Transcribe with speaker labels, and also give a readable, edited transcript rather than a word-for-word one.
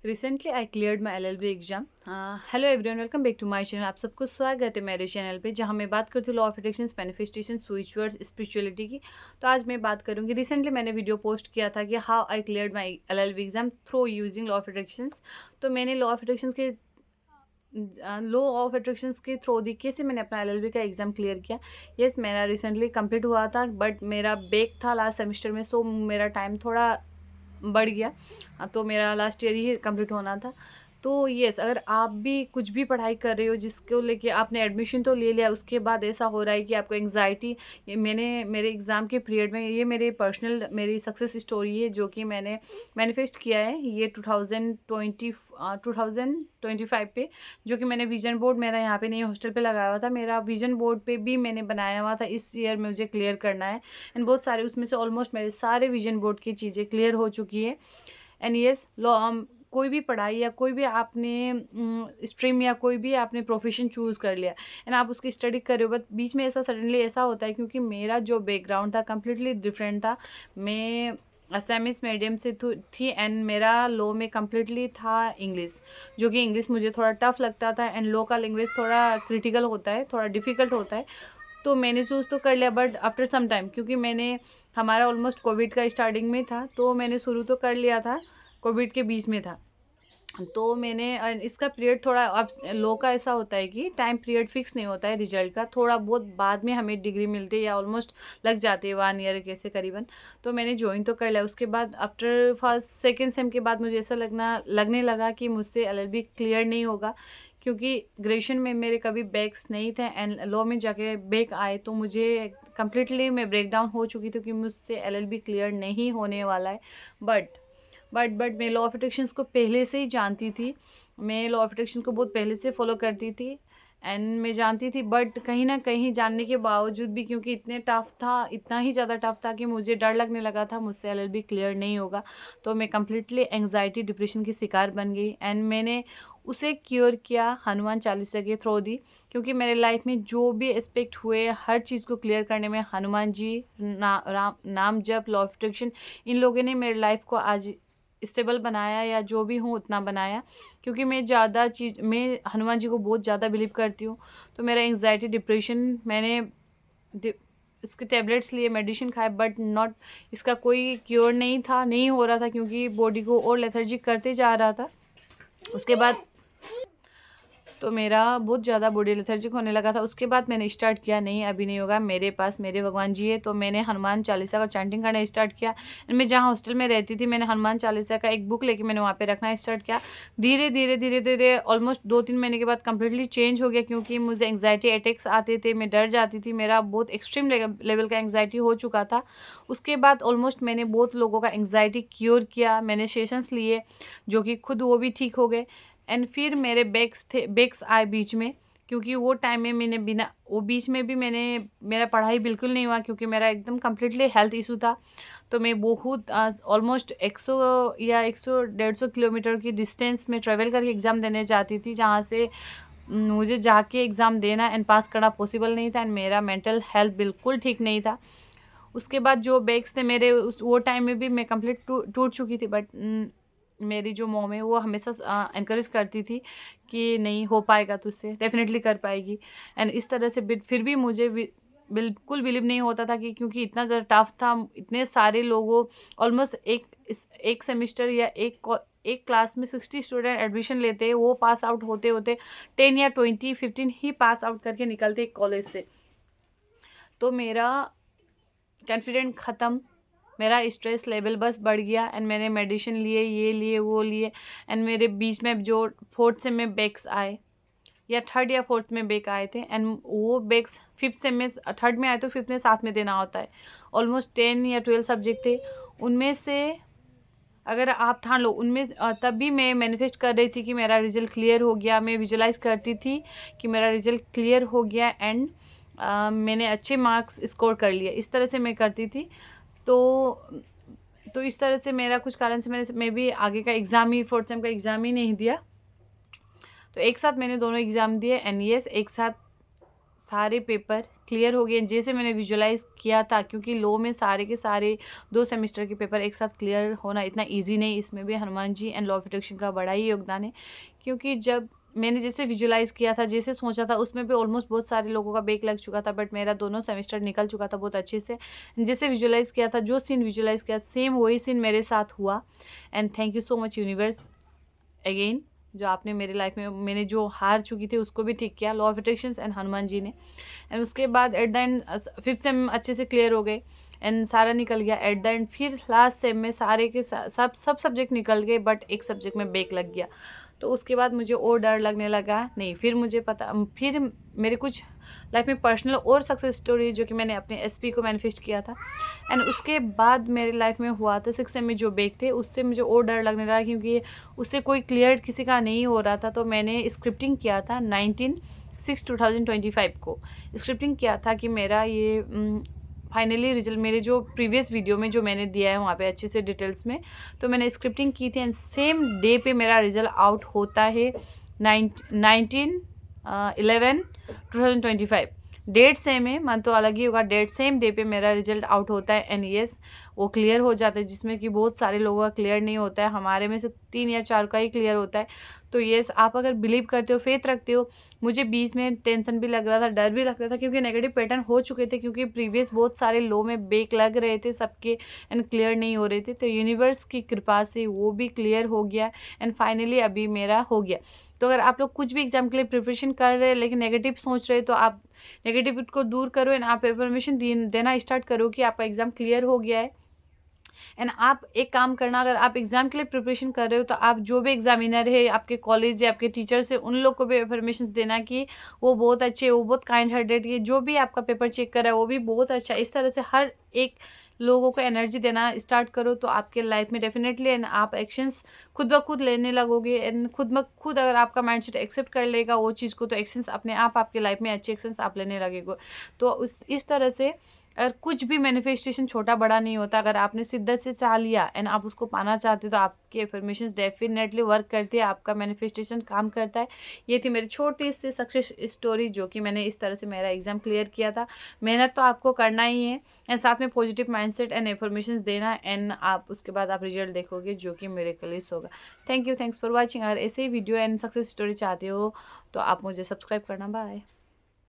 Speaker 1: Recently I cleared my LLB exam. Hello everyone, welcome back to my channel. आप सबको स्वागत है मेरे चैनल पे, जहाँ मैं बात करती हूँ law of attractions, manifestation, switch words, spirituality की। तो आज मैं बात करूँगी, रिसेंटली मैंने वीडियो पोस्ट किया था कि how I cleared my LLB exam through using law of attractions. तो मैंने लॉ ऑफ अट्रैक्शंस के थ्रू दी कैसे मैंने अपना LLB का एग्ज़ाम क्लियर किया। यस, मेरा रिसेंटली कंप्लीट हुआ था, बट मेरा बैक था लास्ट सेमेस्टर में, सो मेरा टाइम थोड़ा बढ़ गया। तो मेरा लास्ट ईयर ही कंप्लीट होना था। तो येस, अगर आप भी कुछ भी पढ़ाई कर रहे हो जिसको लेके आपने एडमिशन तो ले लिया, उसके बाद ऐसा हो रहा है कि आपको एंग्जाइटी, ये मैंने मेरे एग्ज़ाम के पीरियड में, ये मेरी सक्सेस स्टोरी है जो कि मैंने मैनिफेस्ट किया है ये 2025 पे, जो कि मैंने विजन बोर्ड, मेरा यहाँ पे नहीं हॉस्टल पे लगाया हुआ था, मेरा विजन बोर्ड पे भी मैंने बनाया हुआ था। इस ईयर में मुझे क्लियर करना है एंड बहुत सारे उसमें से ऑलमोस्ट मेरे सारे विजन बोर्ड की चीज़ें क्लियर हो चुकी है। एंड येस, कोई भी पढ़ाई या कोई भी आपने स्ट्रीम या कोई भी आपने प्रोफेशन चूज़ कर लिया एंड आप उसकी स्टडी कर रहे हो, बट बीच में ऐसा सडनली ऐसा होता है, क्योंकि मेरा जो बैकग्राउंड था कम्प्लीटली डिफरेंट था। मैं असैमिस मीडियम से थी एंड मेरा लॉ में कम्प्लीटली था इंग्लिश, जो कि इंग्लिश मुझे थोड़ा टफ लगता था एंड लॉ का लैंग्वेज थोड़ा क्रिटिकल होता है, थोड़ा डिफ़िकल्ट होता है। तो मैंने चूज़ तो कर लिया, बट आफ्टर सम टाइम, क्योंकि हमारा ऑलमोस्ट कोविड का स्टार्टिंग में था, तो मैंने शुरू तो कर लिया था, कोविड के बीच में था। तो मैंने इसका पीरियड थोड़ा, अब लॉ का ऐसा होता है कि टाइम पीरियड फिक्स नहीं होता है रिजल्ट का, थोड़ा बहुत बाद में हमें डिग्री मिलती है या ऑलमोस्ट लग जाती है 1 ईयर कैसे करीबन। तो मैंने ज्वाइन तो कर लिया। उसके बाद आफ्टर फर्स्ट सेकेंड सेम के बाद मुझे ऐसा लगने लगा कि मुझसे LLB क्लियर नहीं होगा, क्योंकि ग्रेजुएशन में मेरे कभी बैक्स नहीं थे एंड लॉ में जाके बैक आए, तो मुझे कम्प्लीटली मैं ब्रेक डाउन हो चुकी थी कि मुझसे LLB क्लियर नहीं होने वाला है। बट मैं लॉ ऑफ अट्रैक्शंस को पहले से ही जानती थी। मैं लॉ ऑफ अट्रैक्शन को बहुत पहले से फॉलो करती थी एंड मैं जानती थी, बट कहीं ना कहीं जानने के बावजूद भी, क्योंकि इतना ही ज़्यादा टफ था कि मुझे डर लगने लगा था मुझसे LLB क्लियर नहीं होगा। तो मैं कम्प्लीटली एंग्जाइटी, डिप्रेशन की शिकार बन गई एंड मैंने उसे क्योर किया हनुमान चालीसा के थ्रू दी, क्योंकि मेरे लाइफ में जो भी एस्पेक्ट हुए, हर चीज़ को क्लियर करने में हनुमान जी, नाम जप, लॉ ऑफ अट्रैक्शन, इन लोगों ने मेरे लाइफ को आज स्टेबल बनाया, या जो भी हूँ उतना बनाया, क्योंकि मैं हनुमान जी को बहुत ज़्यादा बिलीव करती हूँ। तो मेरा एंग्जाइटी, डिप्रेशन, मैंने इसके टैबलेट्स लिए, मेडिसिन खाए, बट इसका कोई क्योर नहीं हो रहा था, क्योंकि बॉडी को और लेथर्जिक करते जा रहा था। उसके बाद तो मेरा बहुत ज़्यादा बॉडी लेथर्जिक होने लगा था। उसके बाद मैंने स्टार्ट किया, नहीं अभी नहीं होगा, मेरे पास मेरे भगवान जी है। तो मैंने हनुमान चालीसा का चैंटिंग करना स्टार्ट किया। मैं जहाँ हॉस्टल में रहती थी, मैंने हनुमान चालीसा का एक बुक लेके मैंने वहाँ पे रखना स्टार्ट किया। धीरे धीरे धीरे धीरे ऑलमोस्ट 2-3 महीने के बाद कम्प्लीटली चेंज हो गया, क्योंकि मुझे एंग्जाइटी अटैक्स आते थे, मैं डर जाती थी, मेरा बहुत एक्सट्रीम लेवल का एंग्जाइटी हो चुका था। उसके बाद ऑलमोस्ट मैंने बहुत लोगों का एंग्जाइटी क्योर किया, मैंने सेशंस लिए, जो कि खुद वो भी ठीक हो गए। एंड फिर मेरे बैक्स आए बीच में, क्योंकि वो टाइम में वो बीच में भी मेरा पढ़ाई बिल्कुल नहीं हुआ, क्योंकि मेरा एकदम कम्प्लीटली हेल्थ इशू था। तो मैं बहुत ऑलमोस्ट 100 या 100-150 किलोमीटर की डिस्टेंस में ट्रेवल करके एग्ज़ाम देने जाती थी, जहाँ से मुझे जाके एग्ज़ाम देना एंड पास करना पॉसिबल नहीं था एंड मेरा मेंटल हेल्थ बिल्कुल ठीक नहीं था। उसके बाद जो बैग्स थे मेरे, वो टाइम में भी मैं कंप्लीट टूट चुकी थी, बट मेरी जो मॉम है वो हमेशा एनकरेज करती थी कि नहीं हो पाएगा, तुझसे डेफिनेटली कर पाएगी। एंड इस तरह से फिर भी मुझे बिल्कुल बिलीव नहीं होता था, कि क्योंकि इतना ज़्यादा टफ था, इतने सारे लोगों, ऑलमोस्ट एक सेमिस्टर या एक क्लास में 60 स्टूडेंट एडमिशन लेते हैं, वो पास आउट होते होते 10 या 15 ही पास आउट करके निकलते कॉलेज से। तो मेरा कॉन्फिडेंट ख़त्म, मेरा स्ट्रेस लेवल बस बढ़ गया एंड मैंने मेडिसिन लिए, ये लिए, वो लिए एंड मेरे बीच में जो 4th सेम में बैक्स आए, या 3rd या 4th में बैक आए थे एंड वो बैक्स 5th सेम में, 3rd में आए तो 5th में साथ में देना होता है। ऑलमोस्ट 10 या 12 सब्जेक्ट थे, उनमें से अगर आप ठान लो, उनमें तब भी मैं मैनिफेस्ट कर रही थी कि मेरा रिजल्ट क्लियर हो गया, मैं विजुलाइज करती थी कि मेरा रिजल्ट क्लियर हो गया एंड मैंने अच्छे मार्क्स स्कोर कर लिए, इस तरह से मैं करती थी। तो इस तरह से मेरा कुछ कारण से मैं भी आगे का एग्ज़ाम ही, 4th सेम का एग्ज़ाम ही नहीं दिया। तो एक साथ मैंने दोनों एग्ज़ाम दिए एंड येस, एक साथ सारे पेपर क्लियर हो गई। जैसे मैंने विजुअलाइज़ किया था, क्योंकि लॉ में सारे के सारे 2 सेमेस्टर के पेपर एक साथ क्लियर होना इतना ईजी नहीं, इसमें भी Hanuman ji and law of attraction का बड़ा ही योगदान है। क्योंकि जब मैंने जैसे विजुअलाइज़ किया था, जैसे सोचा था, उसमें भी ऑलमोस्ट बहुत सारे लोगों का बैक लग चुका था, बट मेरा दोनों सेमेस्टर निकल चुका था बहुत अच्छे से। जैसे विजुअलाइज़ किया था, जो सीन विजुअलाइज़ किया, सेम वही सीन मेरे साथ हुआ। And thank you so much universe again, जो आपने मेरी लाइफ में मैंने जो हार चुकी थी उसको भी ठीक किया, law of attractions and Hanuman ji ने। एंड उसके बाद at the end 5th same अच्छे से क्लियर हो गए एंड सारा निकल गया। एट द एंड फिर लास्ट सेम में सारे के सब सब्जेक्ट निकल गए, बट एक सब्जेक्ट में बैक लग गया। तो उसके बाद मुझे और डर लगने लगा। नहीं, फिर मुझे पता, फिर मेरे कुछ लाइफ में पर्सनल और सक्सेस स्टोरी जो कि मैंने अपने एसपी को मैनिफेस्ट किया था, एंड उसके बाद मेरे लाइफ में हुआ था 6th सेम में जो बैक थे, उससे मुझे और डर लगने लगा, क्योंकि उससे कोई क्लियर किसी का नहीं हो रहा था। तो मैंने स्क्रिप्टिंग किया था 19/6/2025 को स्क्रिप्टिंग किया था कि मेरा ये फाइनली रिजल्ट, मेरे जो प्रीवियस वीडियो में जो मैंने दिया है वहाँ पे अच्छे से डिटेल्स में, तो मैंने स्क्रिप्टिंग की थी एंड सेम डे पे मेरा रिजल्ट आउट होता है 19/11/2025। डेट सेम है, मन तो अलग ही होगा, डेट सेम डे पे मेरा रिजल्ट आउट होता है एंड येस वो क्लियर हो जाता है, जिसमें कि बहुत सारे लोगों का क्लियर नहीं होता है, हमारे में से 3 या 4 का ही क्लियर होता है। तो येस, आप अगर बिलीव करते हो, फेथ रखते हो। मुझे बीच में टेंशन भी लग रहा था, डर भी लग रहा था, क्योंकि नेगेटिव पैटर्न हो चुके थे, क्योंकि प्रीवियस बहुत सारे लो में बैक लग रहे थे सबके एंड क्लियर नहीं हो रहे थे। तो यूनिवर्स की कृपा से वो भी क्लियर हो गया एंड फाइनली अभी मेरा हो गया। तो अगर आप लोग कुछ भी एग्जाम के लिए प्रिपरेशन कर रहे हैं लेकिन नेगेटिव सोच रहे हैं, तो आप नेगेटिव को दूर करो एंड आप इन्फॉर्मेशन देना स्टार्ट करो कि आपका एग्जाम क्लियर हो गया है। एंड आप एक काम करना, अगर आप एग्जाम के लिए प्रिपरेशन कर रहे हो, तो आप जो भी एग्जामिनर है, आपके कॉलेज या आपके टीचर्स है, उन लोग को भी इन्फॉर्मेशन देना कि वो बहुत अच्छे, वो बहुत काइंड हार्टेड है, जो भी आपका पेपर चेक कर रहा है वो भी बहुत अच्छा। इस तरह से हर एक लोगों को एनर्जी देना स्टार्ट करो, तो आपके लाइफ में डेफिनेटली एंड आप एक्शंस खुद ब खुद लेने लगोगे एंड खुद ब खुद अगर आपका माइंडसेट एक्सेप्ट कर लेगा वो चीज़ को, तो एक्शंस अपने आप आपके लाइफ में अच्छे एक्शंस आप लेने लगेगा। तो इस तरह से अगर कुछ भी मैनिफेस्टेशन छोटा बड़ा नहीं होता, अगर आपने शिद्दत से चाह लिया एंड आप उसको पाना चाहते हो, तो आपके एफर्मेशंस डेफिनेटली वर्क करती है, आपका मैनिफेस्टेशन काम करता है। ये थी मेरी छोटी सी सक्सेस स्टोरी, जो कि मैंने इस तरह से मेरा एग्जाम क्लियर किया था। मेहनत तो आपको करना ही है एंड साथ में पॉजिटिव माइंडसेट एंड एफर्मेशंस देना, एंड आप उसके बाद आप रिजल्ट देखोगे जो कि मिरेकलियस होगा। Thank you, thanks for watching. अगर ऐसे ही वीडियो एंड सक्सेस स्टोरी चाहते हो तो आप मुझे सब्सक्राइब करना। बाय।